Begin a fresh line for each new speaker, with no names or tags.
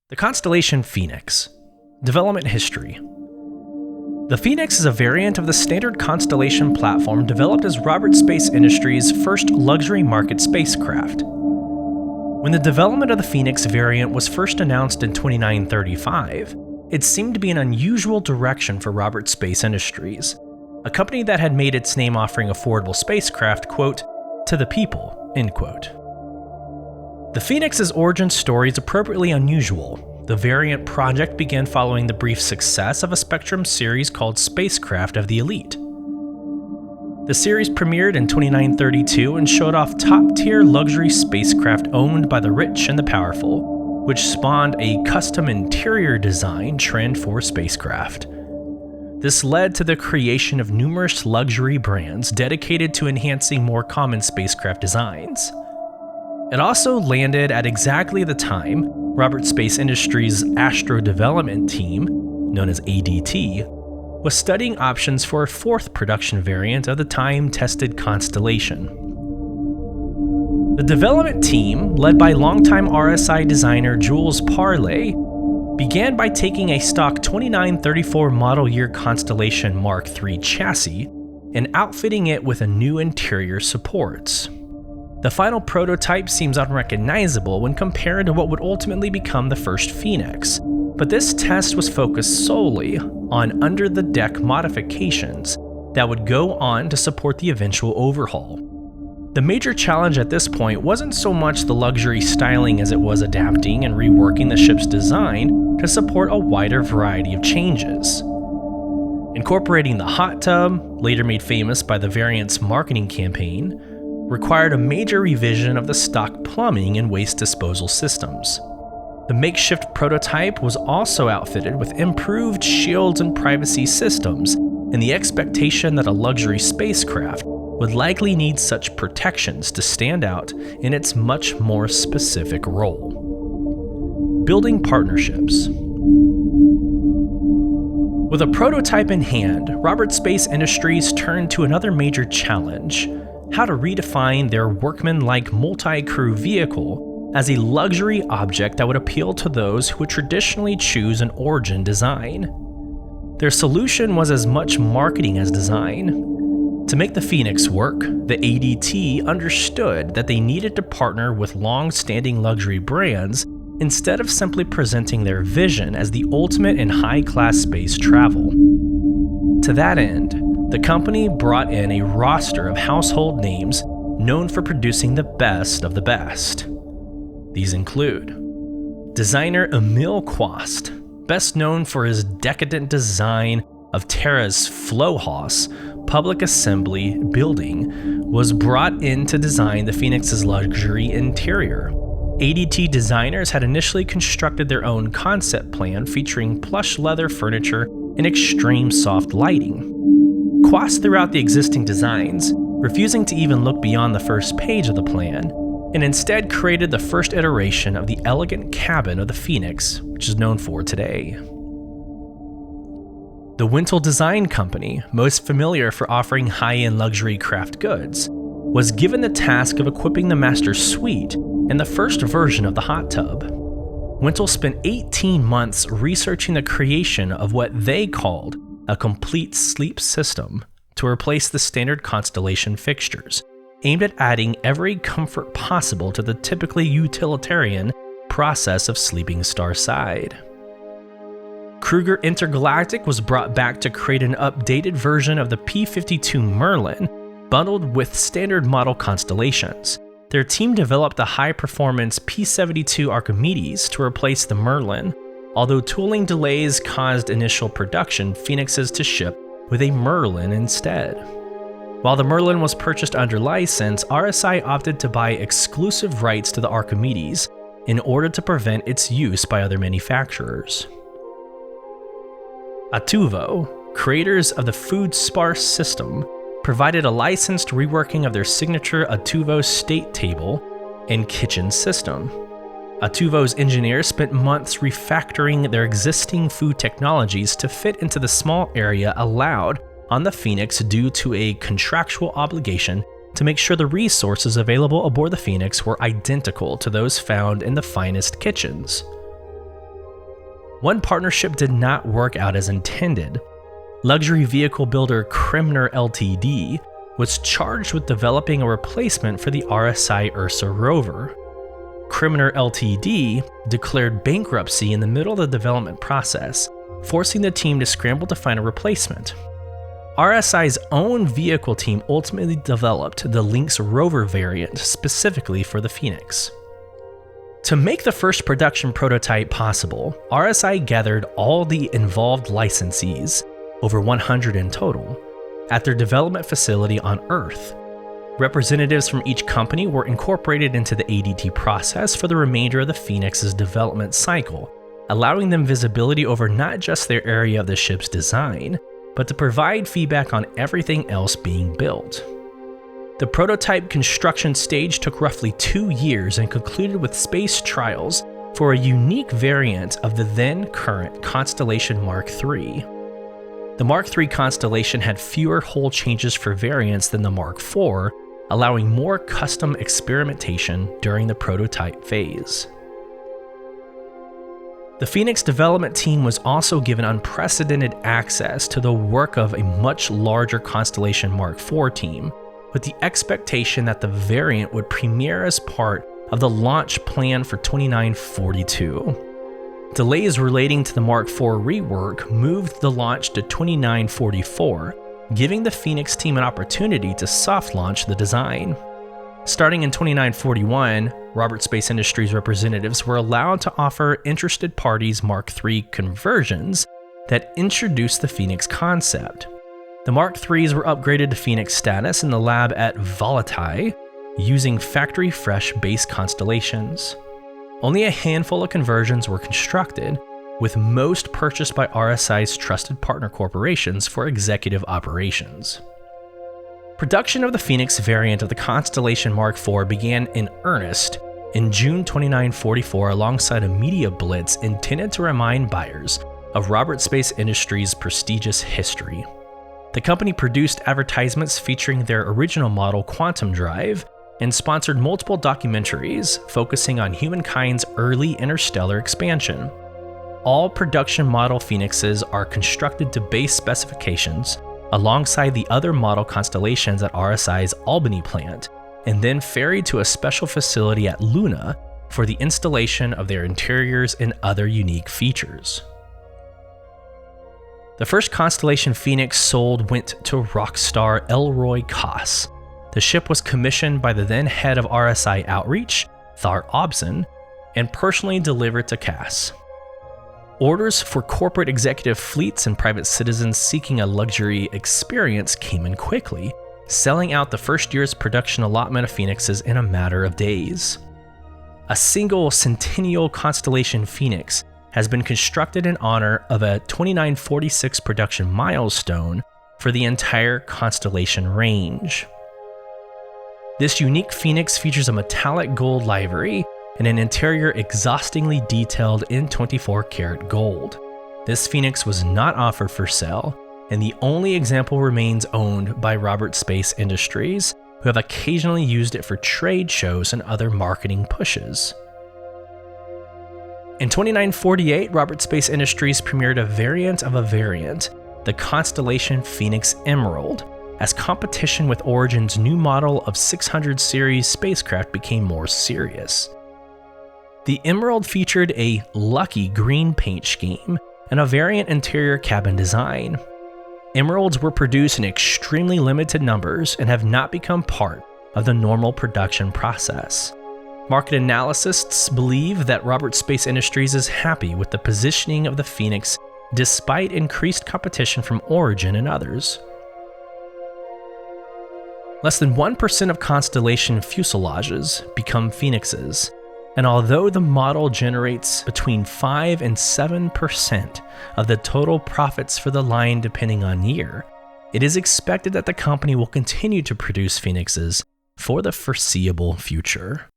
The Constellation Phoenix. Development history. The Phoenix is a variant of the standard Constellation platform developed as Robert Space Industries' first luxury market spacecraft. When the development of the Phoenix variant was first announced in 2935, it seemed to be an unusual direction for Robert Space Industries, a company that had made its name offering affordable spacecraft, quote, to the people, end quote. The Phoenix's origin story is appropriately unusual. The variant project began following the brief success of a Spectrum series called Spacecraft of the Elite. The series premiered in 2932 and showed off top-tier luxury spacecraft owned by the rich and the powerful, which spawned a custom interior design trend for spacecraft. This led to the creation of numerous luxury brands dedicated to enhancing more common spacecraft designs. It also landed at exactly the time Robert Space Industries' Astro Development Team, known as ADT, was studying options for a fourth production variant of the time-tested Constellation. The development team, led by longtime RSI designer Jules Parley, began by taking a stock 2934 model year Constellation Mark III chassis and outfitting it with a new interior supports. The final prototype seems unrecognizable when compared to what would ultimately become the first Phoenix, but this test was focused solely on under-the-deck modifications that would go on to support the eventual overhaul. The major challenge at this point wasn't so much the luxury styling as it was adapting and reworking the ship's design to support a wider variety of changes. Incorporating the hot tub, later made famous by the variant's marketing campaign, required a major revision of the stock plumbing and waste disposal systems. The makeshift prototype was also outfitted with improved shields and privacy systems, in the expectation that a luxury spacecraft would likely need such protections to stand out in its much more specific role. Building partnerships. With a prototype in hand, Robert Space Industries turned to another major challenge: how to redefine their workman-like multi-crew vehicle as a luxury object that would appeal to those who would traditionally choose an origin design. Their solution was as much marketing as design. To make the Phoenix work, the ADT understood that they needed to partner with long-standing luxury brands instead of simply presenting their vision as the ultimate in high-class space travel. To that end, the company brought in a roster of household names known for producing the best of the best. These include designer Emil Quast, best known for his decadent design of Terra's Flowhaus public assembly building, was brought in to design the Phoenix's luxury interior. ADT designers had initially constructed their own concept plan featuring plush leather furniture and extreme soft lighting. Quast threw out the existing designs, refusing to even look beyond the first page of the plan, and instead created the first iteration of the elegant cabin of the Phoenix, which is known for today. The Wintle Design Company, most familiar for offering high-end luxury craft goods, was given the task of equipping the Master Suite in the first version of the hot tub. Wintle spent 18 months researching the creation of what they called a complete sleep system to replace the standard Constellation fixtures, aimed at adding every comfort possible to the typically utilitarian process of sleeping starside. Kruger Intergalactic was brought back to create an updated version of the P-52 Merlin, bundled with standard model constellations. Their team developed the high-performance P-72 Archimedes to replace the Merlin, although tooling delays caused initial production Phoenixes to ship with a Merlin instead. While the Merlin was purchased under license, RSI opted to buy exclusive rights to the Archimedes in order to prevent its use by other manufacturers. Atuvo, creators of the Food Sparse system, provided a licensed reworking of their signature Atuvo state table and kitchen system. Atuvo's engineers spent months refactoring their existing food technologies to fit into the small area allowed on the Phoenix due to a contractual obligation to make sure the resources available aboard the Phoenix were identical to those found in the finest kitchens. one partnership did not work out as intended. Luxury vehicle builder Crimner Ltd. was charged with developing a replacement for the RSI Ursa rover. Crimner Ltd. declared bankruptcy in the middle of the development process, forcing the team to scramble to find a replacement. RSI's own vehicle team ultimately developed the Lynx rover variant specifically for the Phoenix. To make the first production prototype possible, RSI gathered all the involved licensees, over 100 in total, at their development facility on Earth. Representatives from each company were incorporated into the ADT process for the remainder of the Phoenix's development cycle, allowing them visibility over not just their area of the ship's design, but to provide feedback on everything else being built. The prototype construction stage took roughly 2 years and concluded with space trials for a unique variant of the then current Constellation Mark III. The Mark III Constellation had fewer hull changes for variants than the Mark IV, allowing more custom experimentation during the prototype phase. The Phoenix development team was also given unprecedented access to the work of a much larger Constellation Mark IV team, with the expectation that the variant would premiere as part of the launch plan for 2942. Delays relating to the Mark IV rework moved the launch to 2944, giving the Phoenix team an opportunity to soft launch the design. Starting in 2941, Robert Space Industries representatives were allowed to offer interested parties Mark III conversions that introduced the Phoenix concept. The Mark IIIs were upgraded to Phoenix status in the lab at Volati using factory-fresh base constellations. Only a handful of conversions were constructed, with most purchased by RSI's trusted partner corporations for executive operations. Production of the Phoenix variant of the Constellation Mark IV began in earnest in June 2944 alongside a media blitz intended to remind buyers of Robert Space Industries' prestigious history. The company produced advertisements featuring their original model Quantum Drive and sponsored multiple documentaries focusing on humankind's early interstellar expansion. All production model Phoenixes are constructed to base specifications alongside the other model constellations at RSI's Albany plant, and then ferried to a special facility at Luna for the installation of their interiors and other unique features. The first Constellation Phoenix sold went to rockstar Elroy Koss. The ship was commissioned by the then head of RSI Outreach, Thar Obson, and personally delivered to Cass. Orders for corporate executive fleets and private citizens seeking a luxury experience came in quickly, selling out the first year's production allotment of Phoenixes in a matter of days. A single Centennial Constellation Phoenix has been constructed in honor of a 2946 production milestone for the entire Constellation range. This unique Phoenix features a metallic gold livery and an interior exhaustingly detailed in 24-karat gold. This Phoenix was not offered for sale, and the only example remains owned by Robert Space Industries, who have occasionally used it for trade shows and other marketing pushes. In 2948, Robert Space Industries premiered a variant of a variant, the Constellation Phoenix Emerald, as competition with Origin's new model of 600 series spacecraft became more serious. The Emerald featured a lucky green paint scheme and a variant interior cabin design. Emeralds were produced in extremely limited numbers and have not become part of the normal production process. Market analysts believe that Robert Space Industries is happy with the positioning of the Phoenix despite increased competition from Origin and others. Less than 1% of Constellation fuselages become Phoenixes, and although the model generates between 5 and 7% of the total profits for the line depending on year, it is expected that the company will continue to produce Phoenixes for the foreseeable future.